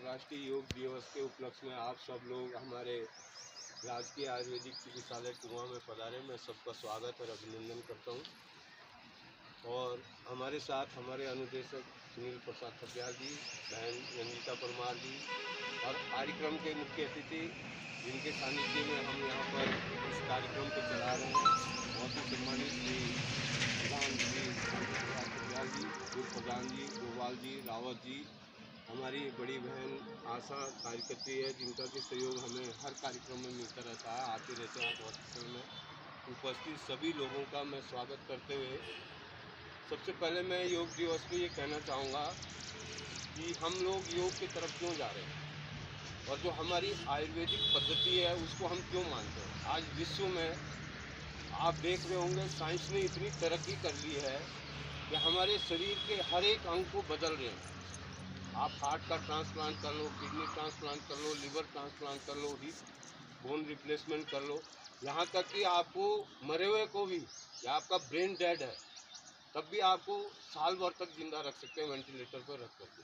अंतर्राष्ट्रीय योग दिवस के उपलक्ष्य में आप सब लोग हमारे राजकीय आयुर्वेदिक चिकित्सालय कुआ में पधारे। मैं सबका स्वागत और अभिनंदन करता हूं। और हमारे साथ हमारे अनुदेशक सुनील प्रसाद थपियार जी, बहन रंजिता परमार जी और कार्यक्रम के मुख्य अतिथि जिनके सानिध्य में हम यहाँ पर इस कार्यक्रम को चला रहे हैं, बहुत ही सम्मानित श्री प्रधान श्री प्रसाद थपियार जी, पूर्व प्रधान जी गोपाल जी रावत जी, हमारी बड़ी बहन आशा कार्यकर्त्री है जिनका भी सहयोग हमें हर कार्यक्रम में मिलता रहता है, आते रहते हैं हॉस्पिटल में। उपस्थित सभी लोगों का मैं स्वागत करते हुए सबसे पहले मैं योग दिवस पे ये कहना चाहूँगा कि हम लोग योग की तरफ क्यों जा रहे हैं और जो हमारी आयुर्वेदिक पद्धति है उसको हम क्यों मानते हैं। आज विश्व में आप देख रहे होंगे साइंस ने इतनी तरक्की कर ली है कि हमारे शरीर के हर एक अंग को बदल रहे हैं। आप हार्ट का ट्रांसप्लांट कर लो, किडनी ट्रांसप्लांट कर लो, लिवर ट्रांसप्लांट कर लो, बोन रिप्लेसमेंट कर लो, यहाँ तक कि आपको मरे हुए को भी, या आपका ब्रेन डेड है तब भी आपको साल भर तक जिंदा रख सकते हैं वेंटिलेटर पर रख करके।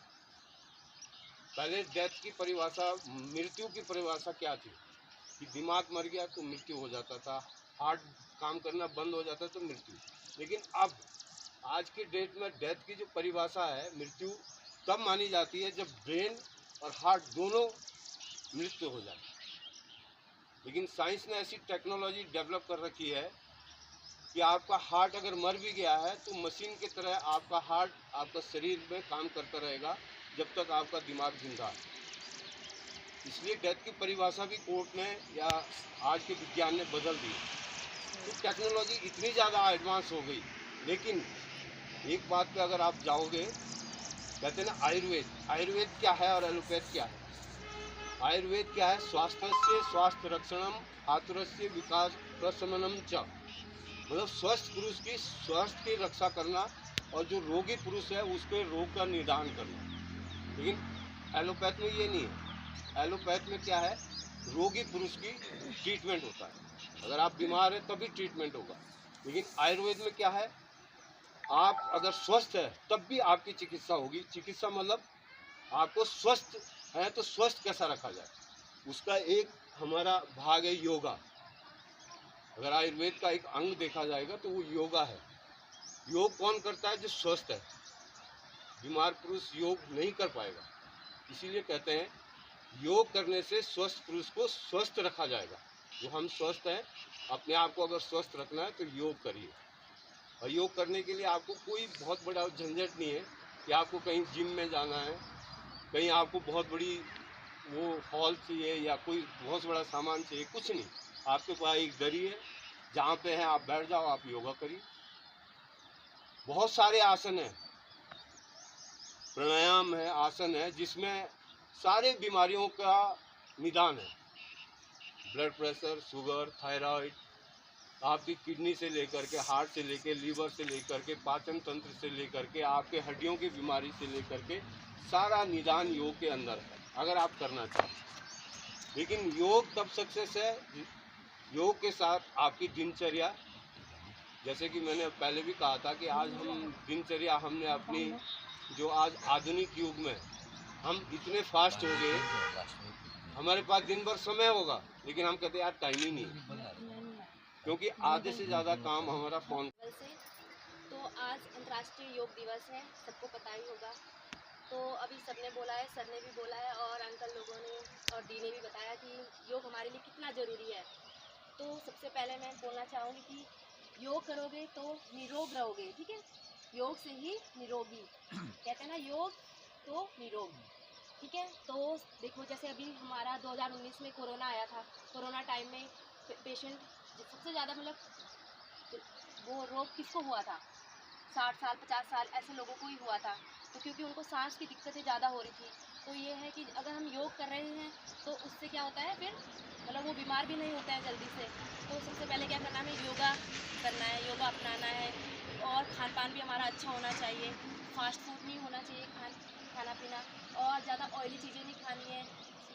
पहले डेथ की परिभाषा, मृत्यु की परिभाषा क्या थी कि दिमाग मर गया तो मृत्यु हो जाता था, हार्ट काम करना बंद हो जाता तो मृत्यु। लेकिन अब आज के डेट में डेथ की जो परिभाषा है, मृत्यु तब मानी जाती है जब ब्रेन और हार्ट दोनों मृत्यु हो जाए। लेकिन साइंस ने ऐसी टेक्नोलॉजी डेवलप कर रखी है कि आपका हार्ट अगर मर भी गया है तो मशीन की तरह आपका हार्ट आपका शरीर में काम करता रहेगा जब तक आपका दिमाग जिंदा है। इसलिए डेथ की परिभाषा भी कोर्ट ने या आज के विज्ञान ने बदल दी। तो टेक्नोलॉजी इतनी ज़्यादा एडवांस हो गई। लेकिन एक बात पे अगर आप जाओगे, कहते हैं ना आयुर्वेद क्या है और एलोपैथ क्या है। आयुर्वेद क्या है? स्वास्थ्य स्वास्थ्य रक्षणम आतुरस्य विकास प्रशमनम च, मतलब स्वस्थ पुरुष की स्वास्थ्य की रक्षा करना और जो रोगी पुरुष है उसके रोग का निदान करना। लेकिन एलोपैथ में ये नहीं है। एलोपैथ में क्या है? रोगी पुरुष की ट्रीटमेंट होता है, अगर आप बीमार हैं तभी ट्रीटमेंट होगा। लेकिन आयुर्वेद में क्या है? आप अगर स्वस्थ है तब भी आपकी चिकित्सा होगी। चिकित्सा मतलब आपको स्वस्थ है तो स्वस्थ कैसा रखा जाए, उसका एक हमारा भाग है योगा। अगर आयुर्वेद का एक अंग देखा जाएगा तो वो योगा है। योग कौन करता है? जो स्वस्थ है। बीमार पुरुष योग नहीं कर पाएगा। इसीलिए कहते हैं योग करने से स्वस्थ पुरुष को स्वस्थ रखा जाएगा। जो हम स्वस्थ हैं, अपने आप को अगर स्वस्थ रखना है तो योग करिए। और योग करने के लिए आपको कोई बहुत बड़ा झंझट नहीं है कि आपको कहीं जिम में जाना है, कहीं आपको बहुत बड़ी वो हॉल चाहिए या कोई बहुत बड़ा सामान चाहिए, कुछ नहीं। आपके पास एक दरी है, जहाँ पे है आप बैठ जाओ, आप योगा करिए। बहुत सारे आसन हैं, प्राणायाम है, आसन है, जिसमें सारे बीमारियों का निदान है। ब्लड प्रेशर, शुगर, थायराइड, आपकी किडनी से लेकर के, हार्ट से लेकर, लीवर से लेकर के, पाचन तंत्र से लेकर के, आपके हड्डियों की बीमारी से लेकर के सारा निदान योग के अंदर है, अगर आप करना चाहें। लेकिन योग तब सक्सेस है योग के साथ आपकी दिनचर्या। जैसे कि मैंने पहले भी कहा था कि आज हम दिनचर्या हमने अपनी, जो आज आधुनिक युग में हम इतने फास्ट हो गए, हमारे पास दिन भर समय होगा लेकिन हम कहते हैं यार टाइम ही नहीं, क्योंकि आधे से ज़्यादा काम हमारा फ़ोन से। तो आज अंतर्राष्ट्रीय योग दिवस है, सबको पता ही होगा। तो अभी सबने बोला है, सर ने भी बोला है और अंकल लोगों ने और डी ने भी बताया कि योग हमारे लिए कितना ज़रूरी है। तो सबसे पहले मैं बोलना चाहूँगी कि योग करोगे तो निरोग रहोगे, ठीक है। योग से ही निरोगी, कहते हैं ना, योग तो निरोग, ठीक है। तो देखो जैसे अभी हमारा 2019 में कोरोना आया था। कोरोना टाइम में पेशेंट सबसे ज़्यादा, मतलब वो रोग किसको हुआ था? 60 साल 50 साल ऐसे लोगों को ही हुआ था। तो क्योंकि उनको सांस की दिक्कतें ज़्यादा हो रही थी। तो ये है कि अगर हम योग कर रहे हैं तो उससे क्या होता है, फिर मतलब वो बीमार भी नहीं होते हैं जल्दी से। तो सबसे पहले क्या करना है, योगा करना है, योगा अपनाना है। और खान पान भी हमारा अच्छा होना चाहिए, फास्ट फूड नहीं होना चाहिए खाना पीना, और ज़्यादा ऑयली चीज़ें नहीं खानी है।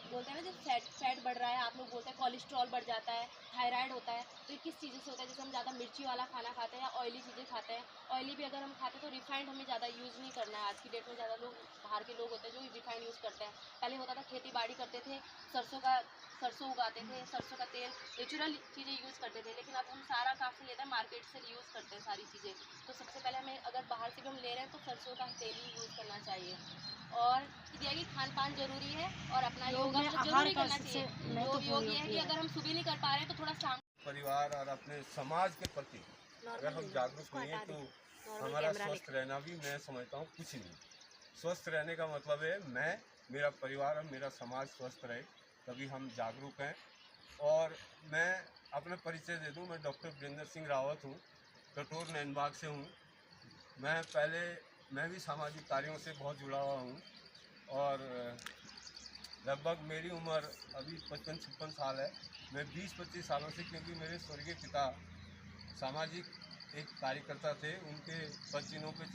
बोलते हैं ना, जब फैट बढ़ रहा है, आप लोग बोलते हैं कोलेस्ट्रॉल बढ़ जाता है, थायराइड होता है, तो ये किस चीज़ से होता है? जैसे हम ज़्यादा मिर्ची वाला खाना खाते हैं या ऑयली चीज़ें खाते हैं। ऑयली भी अगर हम खाते हैं तो रिफाइंड हमें ज़्यादा यूज़ नहीं करना है। आज की डेट में ज़्यादा लोग बाहर के लोग होते हैं जो रिफाइंड यूज़ करते हैं। पहले होता था खेती बाड़ी करते थे, सरसों उगाते थे, सरसों का तेल, नेचुरल चीज़ें यूज़ करते थे। लेकिन अब हम सारा कहाँ से लेते हैं? मार्केट से यूज़ करते हैं सारी चीज़ें। तो सबसे पहले हमें अगर बाहर से भी हम ले रहे हैं तो सरसों का तेल ही यूज़ करना चाहिए। और ये है कि खान पान जरूरी है और अपना योगा जरूरी करना चाहिए। योग ये है कि अगर हम सुबह नहीं कर पा रहे हैं तो थोड़ा शाम परिवार और अपने समाज के प्रति अगर हम जागरूक नहीं हैं तो हमारा स्वस्थ रहना भी, मैं समझता हूँ, कुछ नहीं। स्वस्थ रहने का मतलब है मैं, मेरा परिवार और मेरा समाज स्वस्थ रहे, तभी हम जागरूक हैं। और मैं अपना परिचय दे दूं, मैं डॉक्टर वीरेंद्र सिंह रावत हूं, कटोर नैनबाग से हूं। मैं भी सामाजिक कार्यों से बहुत जुड़ा हुआ हूं और लगभग मेरी उम्र अभी 55-56 साल है। मैं 20-25 सालों से, क्योंकि मेरे स्वर्गीय पिता सामाजिक एक कार्यकर्ता थे, उनके पदचिन्हों पे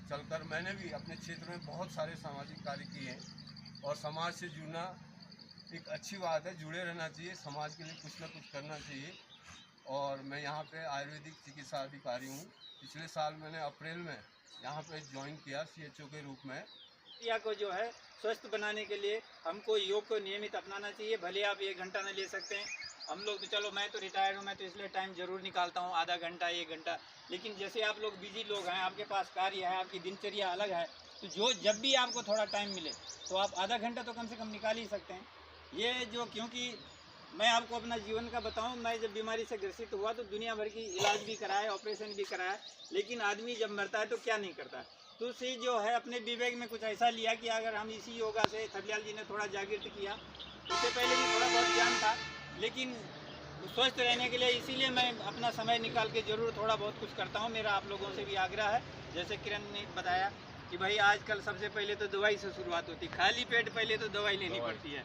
चलकर मैंने भी अपने क्षेत्र में बहुत सारे सामाजिक कार्य किए हैं। और समाज से जुड़ना एक अच्छी बात है, जुड़े रहना चाहिए, समाज के लिए कुछ ना कुछ करना चाहिए। और मैं यहाँ पे आयुर्वेदिक चिकित्सा अधिकारी हूँ। पिछले साल मैंने अप्रैल में यहाँ पे ज्वाइन किया CHO के रूप में। क्रिया को जो है स्वस्थ बनाने के लिए हमको योग को नियमित अपनाना चाहिए। भले आप 1 घंटा न ले सकते हैं, हम लोग तो चलो, मैं तो रिटायर्ड हूँ, मैं तो इसलिए टाइम ज़रूर निकालता हूँ, आधा घंटा 1 घंटा। लेकिन जैसे आप लोग बिजी लोग हैं, आपके पास कार्य है, आपकी दिनचर्या अलग है, तो जब भी आपको थोड़ा टाइम मिले तो आप आधा घंटा तो कम से कम निकाल ही सकते हैं। ये जो, क्योंकि मैं आपको अपना जीवन का बताऊं, मैं जब बीमारी से ग्रसित हुआ तो दुनिया भर की इलाज भी कराया, ऑपरेशन भी कराया, लेकिन आदमी जब मरता है तो क्या नहीं करता है। तो उसे जो है अपने विवेक में कुछ ऐसा लिया कि अगर हम इसी योगा से, थबलियाल जी ने थोड़ा जागृत किया, उससे पहले भी थोड़ा बहुत ज्ञान था, लेकिन स्वस्थ रहने के लिए इसीलिए मैं अपना समय निकाल के ज़रूर थोड़ा बहुत कुछ करता हूँ। मेरा आप लोगों से भी आग्रह है, जैसे किरण ने बताया कि भाई आजकल सबसे पहले तो दवाई से शुरुआत होती, खाली पेट पहले तो दवाई लेनी पड़ती है।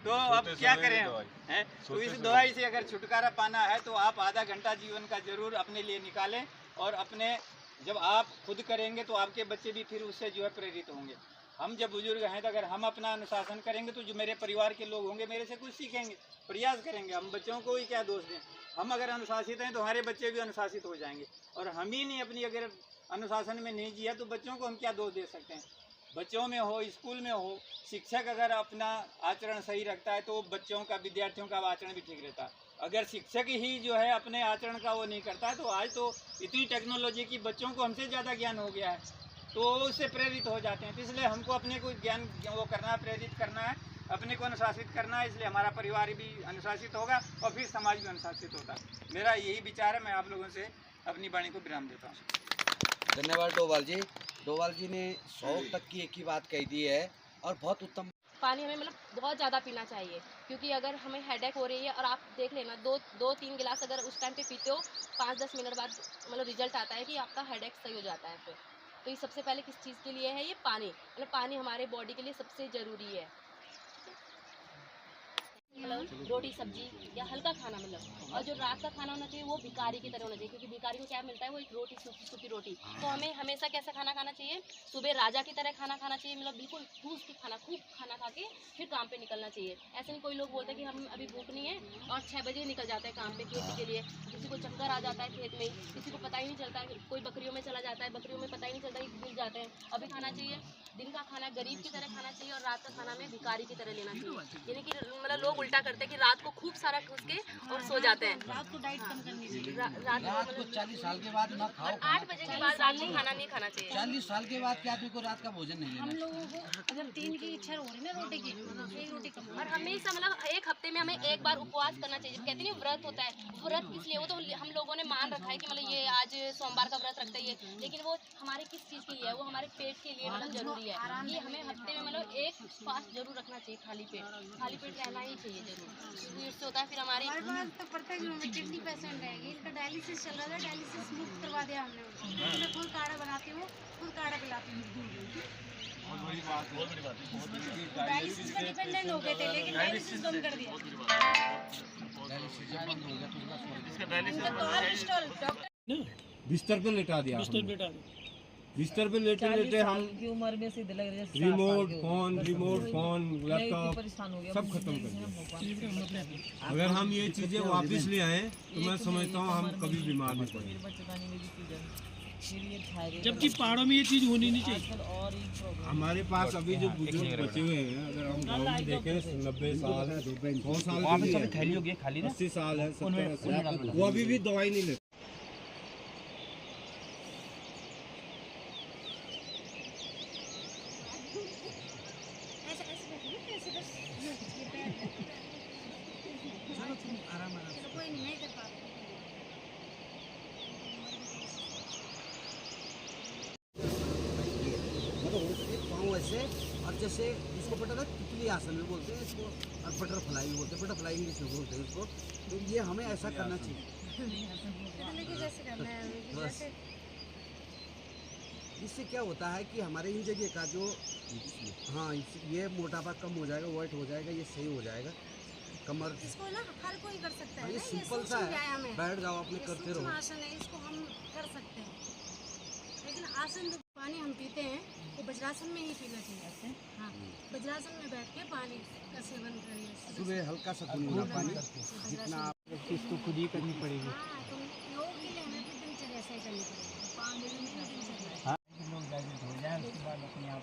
तो अब क्या करें हैं? तो इस दवाई से अगर छुटकारा पाना है तो आप आधा घंटा जीवन का ज़रूर अपने लिए निकालें। और अपने, जब आप खुद करेंगे तो आपके बच्चे भी फिर उससे जो है प्रेरित होंगे। हम जब बुजुर्ग हैं तो अगर हम अपना अनुशासन करेंगे तो जो मेरे परिवार के लोग होंगे मेरे से कुछ सीखेंगे, प्रयास करेंगे। हम बच्चों को ही क्या दोष दें? हम अगर अनुशासित हैं तो हमारे बच्चे भी अनुशासित हो जाएंगे। और हम ही नहीं अपनी अगर अनुशासन में नहीं जिया तो बच्चों को हम क्या दोष दे सकते हैं? बच्चों में हो, स्कूल में हो, शिक्षक अगर अपना आचरण सही रखता है तो बच्चों का, विद्यार्थियों का आचरण भी ठीक रहता है। अगर शिक्षक ही जो है अपने आचरण का वो नहीं करता है तो आज तो इतनी टेक्नोलॉजी की बच्चों को हमसे ज़्यादा ज्ञान हो गया है, तो उससे प्रेरित हो जाते हैं। तो इसलिए हमको अपने को ज्ञान वो करना है, प्रेरित करना है, अपने को अनुशासित करना है। इसलिए हमारा परिवार भी अनुशासित होगा और फिर समाज भी अनुशासित होता है। मेरा यही विचार है। मैं आप लोगों से अपनी वाणी को विराम देता हूँ। धन्यवाद डोभाल जी। डोभाल जी ने 100 तक की एक ही बात कही दी है और बहुत उत्तम। पानी हमें मतलब बहुत ज़्यादा पीना चाहिए, क्योंकि अगर हमें हेडेक हो रही है और आप देख लेना 2-3 गिलास अगर उस टाइम पे पीते हो, 5-10 मिनट बाद मतलब रिजल्ट आता है कि आपका हेडेक सही हो जाता है फिर। तो ये सबसे पहले किस चीज़ के लिए है? ये पानी, मतलब पानी हमारे बॉडी के लिए सबसे ज़रूरी है। मतलब रोटी सब्जी या हल्का खाना, मतलब और जो रात का खाना होना चाहिए वो भिखारी की तरह होना चाहिए, क्योंकि भिखारी को क्या मिलता है? वो एक रोटी, सूखी रोटी। तो हमें हमेशा कैसा खाना खाना चाहिए? सुबह राजा की तरह खाना खाना चाहिए, मतलब बिल्कुल ठूस के खाना, खूब खाना खा के फिर काम पे निकलना चाहिए। ऐसे नहीं कोई लोग बोलते हैं कि हम अभी भूख नहीं है और 6 बजे निकल जाते हैं काम पे खेती के लिए। किसी को चक्कर आ जाता है खेत में, किसी को पता ही नहीं चलता है, कोई बकरियों में चला जाता है, बकरियों में पता ही नहीं चलता कि भूल जाते हैं। अभी खाना चाहिए, दिन का खाना गरीब की तरह खाना चाहिए और रात का खाना में भिखारी की तरह लेना चाहिए। यानी कि मतलब लोग उल्टा करते हैं कि रात को खूब सारा ठूस के और सो जाते हैं। रात को डाइट कम करनी चाहिए। रात को 40 साल के बाद ना खाओ, 8 बजे के बाद रात को खाना नहीं खाना चाहिए। 40 साल के बाद के आदमी को रात का भोजन नहीं लेना। हम लोगों को अगर 3 की इच्छा हो रही है ना रोटी की, मतलब 1 रोटी कम। और हमेशा मतलब एक हफ्ते में हमें एक बार उपवास करना चाहिए। कहते नहीं व्रत होता है, व्रत किस लिए? वो तो हम लोगों ने मान रखा है कि मतलब ये आज सोमवार का व्रत रखते हैं, लेकिन वो हमारे किस चीज़ के लिए है? वो हमारे पेट के लिए मतलब जरूरी है। ये हमें हफ्ते में मतलब एक फास्ट जरूर रखना चाहिए, खाली पेट रहना ही चाहिए जरूर। इससे होता है फिर हमारे पास तो प्रत्येक रूम में किडनी पेशेंट है, इनका डायलिसिस चल रहा था, डायलिसिस मुक्त करवा दिया हमने उनको। मैं खुद काढ़ा बनाती हूँ, खुद काढ़ा पिलाती हूँ। बहुत बड़ी बात है। डायलिसिस पे डिपेंडेंट हो गए थे, लेकिन डायलिसिस बंद कर दिया। बिस्तर पे लेटा दिया। बिस्तर पे लेटे लेटे हम की उम्र में से लग रहा है रिमोट फोन लैपटॉप सब खत्म कर दिया। अगर हम ये चीज़ें वापस ले आए तो मैं समझता हूँ हम कभी बीमार नहीं पड़ेंगे। जबकि पहाड़ों में ये चीज़ होनी नहीं चाहिए। और हमारे पास अभी जो बुजुर्ग बचे हुए हैं, अगर हम गाँव में देखें 90 साल है, 100 साल के भी है, 80 साल है, 70 वो अभी भी दवाई नहीं लेते। कोई नहीं कर पा पाँव ऐसे, और जैसे इसको पता है तितली आसन में बोलते हैं इसको, और बटरफ्लाई भी बोलते हैं, बटरफ्लाई इंग्लिश में बोलते हैं इसको। तो ये हमें ऐसा करना चाहिए। लेकिन जैसे करना है बस इससे क्या होता है कि हमारे इन जगह का जो ये मोटापा कम हो जाएगा, वेट हो जाएगा, ये सही हो जाएगा। कमर इसको ना हर कोई कर सकता है ये ना, सिंपल सा है, बैठ जाओ अपने करते रहो। आसन है, इसको हम कर सकते हैं। लेकिन आसन जो पानी हम पीते हैं वो वज्रासन में ही पीना चाहिए। हाँ, वज्रासन में बैठ के पानी का सेवन करिए। सुबह हल्का सा गुनगुना पानी, जितना आप इसको खुद ही करनी पड़ेगी। हाँ, तो योग के लिए हमें भी दिनचर्या ऐसे ही करनी पड़ेगी। 5 दिन में ही दिनचर्या। लोग डाइजेस्ट हो जाए उसके बाद अपने आप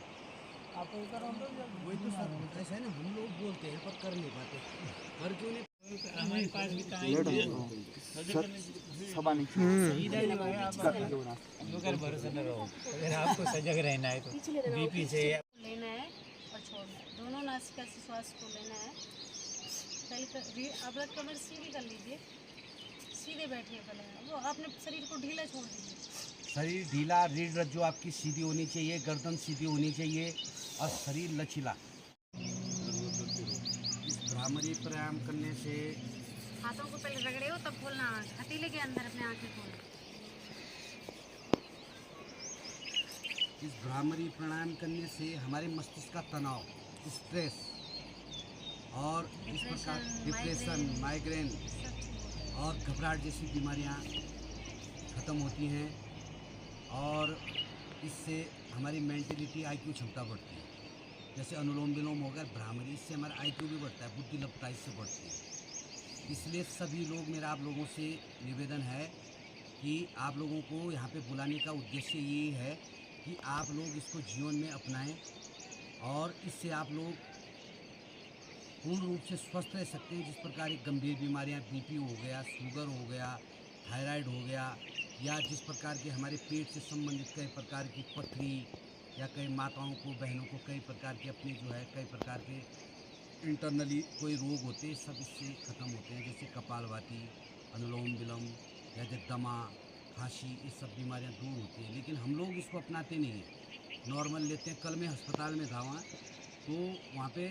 वही तो सर ऐसा है ना, हम लोग बोलते हैं पर कर नहीं पाते। कर क्यों नहीं? हमारे पास भी भरोसा न रहो। अगर आपको सजग रहना है तो बीपी से लेना है और छोड़ना है, दोनों नासिका से श्वास को लेना है। पहले अब कमर सीधी कर लीजिए, सीधे बैठिए। पहले वो अपने शरीर को ढीला छोड़ दीजिए। शरीर ढीला, रीढ़ रज्जु आपकी सीधी होनी चाहिए, गर्दन सीधी होनी चाहिए और शरीर लचीला। इस भ्रामरी प्राणायाम करने से हाथों को पहले रगड़े हो तब खोलना, हथेली के अंदर अपने आंखें खोलना। इस भ्रामरी प्राणायाम करने से हमारे मस्तिष्क का तनाव, स्ट्रेस और इस प्रकार डिप्रेशन, माइग्रेन और घबराहट जैसी बीमारियां ख़त्म होती हैं। और इससे हमारी मेंटलिटी IQ क्षमता बढ़ती है। जैसे अनुलोम विलोम हो गया, भ्रामरी, इससे हमारा IQ भी बढ़ता है, बुद्धि लब्धता इससे बढ़ती है। इसलिए सभी लोग, मेरा आप लोगों से निवेदन है कि आप लोगों को यहाँ पे बुलाने का उद्देश्य यही है कि आप लोग इसको जीवन में अपनाएं और इससे आप लोग पूर्ण रूप से स्वस्थ रह सकते हैं। जिस प्रकार की गंभीर बीमारियाँ, BP हो गया, शुगर हो गया, थायराइड हो गया, या जिस प्रकार के हमारे पेट से संबंधित कई प्रकार की पथरी, या कई माताओं को, बहनों को कई प्रकार के अपने जो है कई प्रकार के इंटरनली कोई रोग होते हैं, सब इससे ख़त्म होते हैं। जैसे कपालभाति, अनुलोम विलोम या जो दमा, खांसी, ये सब बीमारियां दूर होती हैं। लेकिन हम लोग इसको अपनाते नहीं हैं, नॉर्मल लेते हैं। कल मैं अस्पताल में था वहाँ, तो वहाँ पे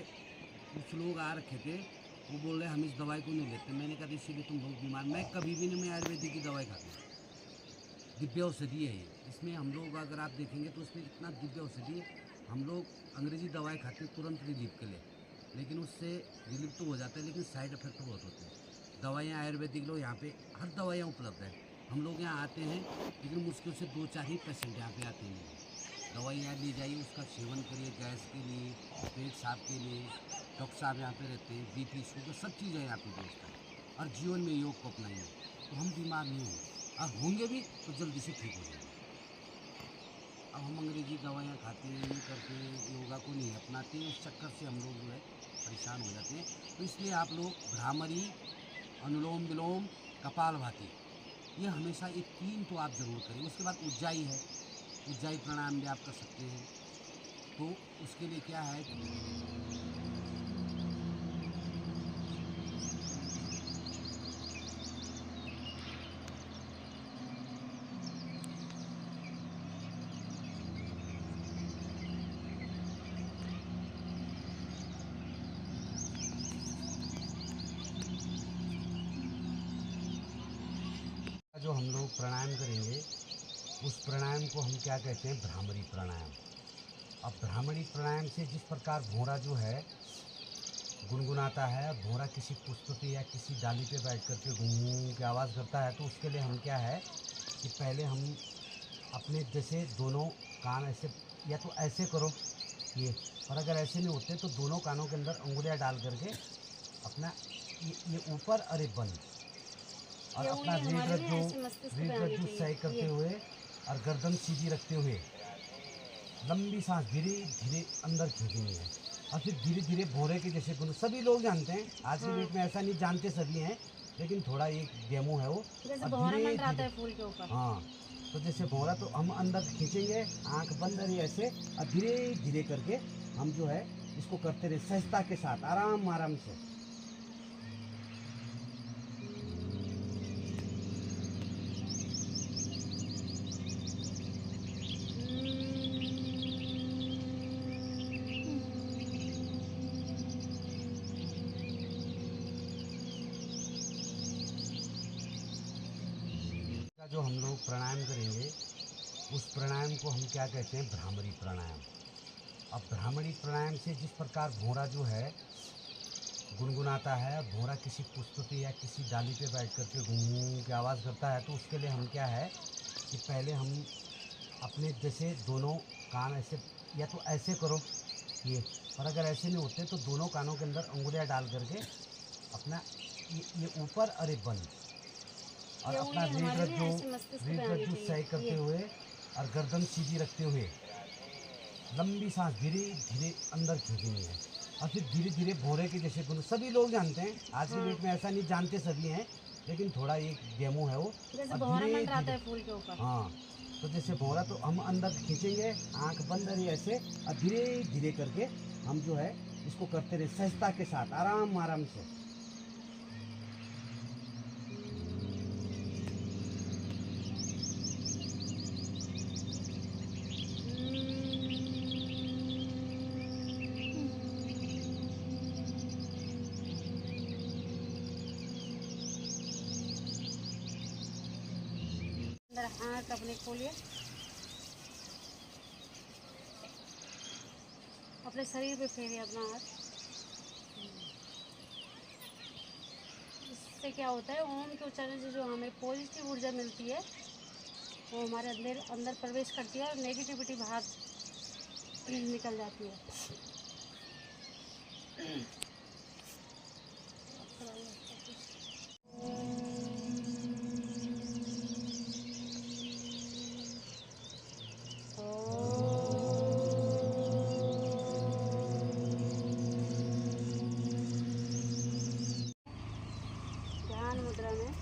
कुछ लोग आ रखे थे, वो बोल रहे हम इस दवाई को नहीं लेते। मैंने कहा इसीलिए तुम लोग बीमार। मैं कभी भी नहीं, मैं आयुर्वेदिक की दवाई खाता हूँ। दिव्य औषधि है ये। इसमें हम लोग अगर आप देखेंगे तो इसमें इतना दिव्य औषधि है। हम लोग अंग्रेजी दवाई खाते हैं तुरंत रिलीफ के लिए, लेकिन उससे रिलीफ तो हो जाता है, लेकिन साइड इफ़ेक्ट बहुत होते हैं। दवाइयाँ आयुर्वेदिक लोग यहाँ पे हर दवाइयाँ उपलब्ध है। हम लोग यहाँ आते हैं, लेकिन मुश्किल से 2-4 ही पेशेंट यहाँ पे आते हैं। दवाइयाँ ली जाइए, उसका सेवन करिए, गैस के लिए, पेट साफ के लिए। डॉक्टर साहब यहाँ पे रहते हैं, BP, शुगर, सब चीज़ें यहाँ पे व्यवस्था है। और जीवन में योग को अपनाइए तो हम बीमार नहीं होंगे, और होंगे भी तो जल्दी से ठीक हो जाएंगे। अब हम अंग्रेजी दवाइयाँ खाते हैं, ये करते हैं, योगा को नहीं अपनाते हैं, उस चक्कर से हम लोग जो है परेशान हो जाते हैं। तो इसलिए आप लोग भ्रामरी, अनुलोम विलोम, कपालभाति, ये हमेशा ये 3 तो आप ज़रूर करें। उसके बाद उज्जाई है, उज्जाई प्राणायाम भी आप कर सकते हैं। तो उसके लिए क्या है, जो हम लोग प्राणायाम करेंगे उस प्राणायाम को हम क्या कहते हैं, भ्रामरी प्राणायाम। अब भ्रामरी प्राणायाम से जिस प्रकार भौरा जो है गुनगुनाता है, भौरा किसी पुष्प पे या किसी डाली पे बैठ कर के गुनगुन की आवाज़ करता है, तो उसके लिए हम क्या है कि पहले हम अपने जैसे दोनों कान ऐसे या तो ऐसे करो ये, और अगर ऐसे नहीं होते तो दोनों कानों के अंदर उंगलियां डाल करके अपना ये ऊपर और ये बंद, और ये अपना उंगली हमारे रीढ़ ना ऐसे मस्तिष्क पे आनी रज्जु चाहिए। सही करते ये। हुए और गर्दन सीधी रखते हुए लंबी सांस धीरे धीरे अंदर खींचनी है, और फिर धीरे धीरे भौरे के जैसे गुन सभी लोग जानते हैं, आज की डेट में ऐसा नहीं जानते सभी हैं, लेकिन थोड़ा एक डेमो है वो। जैसे और भौरा धीरे मंडराता धीरे- है फूल के ऊपर। हाँ, तो जैसे भौरा तो हम अंदर खींचेंगे, आंख बंद रही ऐसे, और धीरे धीरे करके हम जो है इसको करते रहे सहजता के साथ, आराम आराम से। का जो हम लोग प्राणायाम करेंगे उस प्राणायाम को हम क्या कहते हैं, भ्रामरी प्राणायाम। अब भ्रामरी प्राणायाम से जिस प्रकार भौरा जो है गुनगुनाता है, भौरा किसी पुष्प पे या किसी डाली पे बैठ करके गुनगुन की आवाज़ करता है, तो उसके लिए हम क्या है कि पहले हम अपने जैसे दोनों कान ऐसे या तो ऐसे करो ये, और अगर ऐसे नहीं होते तो दोनों कानों के अंदर उंगलियां डाल करके अपना ये ऊपर और ये बंद, और ये अपना उंगली रीढ़ हमारे ना रज्जु ऐसे मस्तिष्क पे आनी रज्जु सही चाहिए। करते ये। हुए और गर्दन सीधी रखते हुए लंबी सांस धीरे धीरे अंदर खींचनी है, और फिर धीरे धीरे भौरे के जैसे गुन सभी लोग जानते हैं, आज की डेट में ऐसा नहीं जानते सभी हैं, लेकिन थोड़ा एक डेमो है वो। जैसे और भौरा धीरे मंडराता धीरे- है फूल के ऊपर। हाँ, तो जैसे भौरा तो हम अंदर खींचेंगे, आंख बंद रही ऐसे, और धीरे धीरे करके हम जो है इसको करते रहे सहजता के साथ, आराम आराम से। अंदर हाथ अपने खोलिए, अपने शरीर पे फेरिए अपना हाथ। इससे क्या होता है, ओम के उच्चारण से जो हमें पॉजिटिव ऊर्जा मिलती है वो हमारे अंदर अंदर प्रवेश करती है और नेगेटिविटी बाहर निकल जाती है। ध्यान मुद्रा में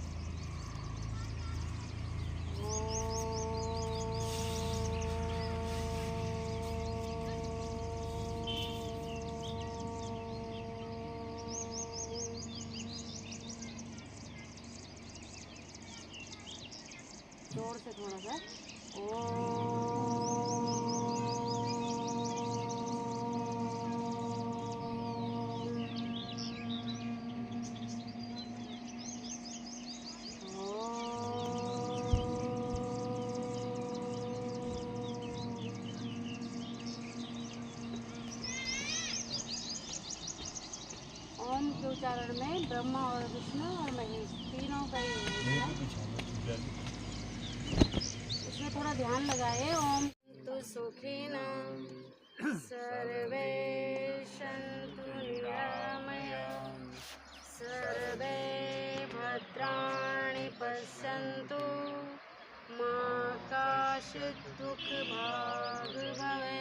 जोर से थोड़ा सा ओम के उच्चारण में ब्रह्मा और विष्णु और महेश तीनों का ही है। इसमें थोड़ा ध्यान लगाए। ओम तु सुखिना सर्वे सन्तु निरामया सर्वे भद्राणि पश्यन्तु मा कश्चित् दुःखभाग् भवेत्।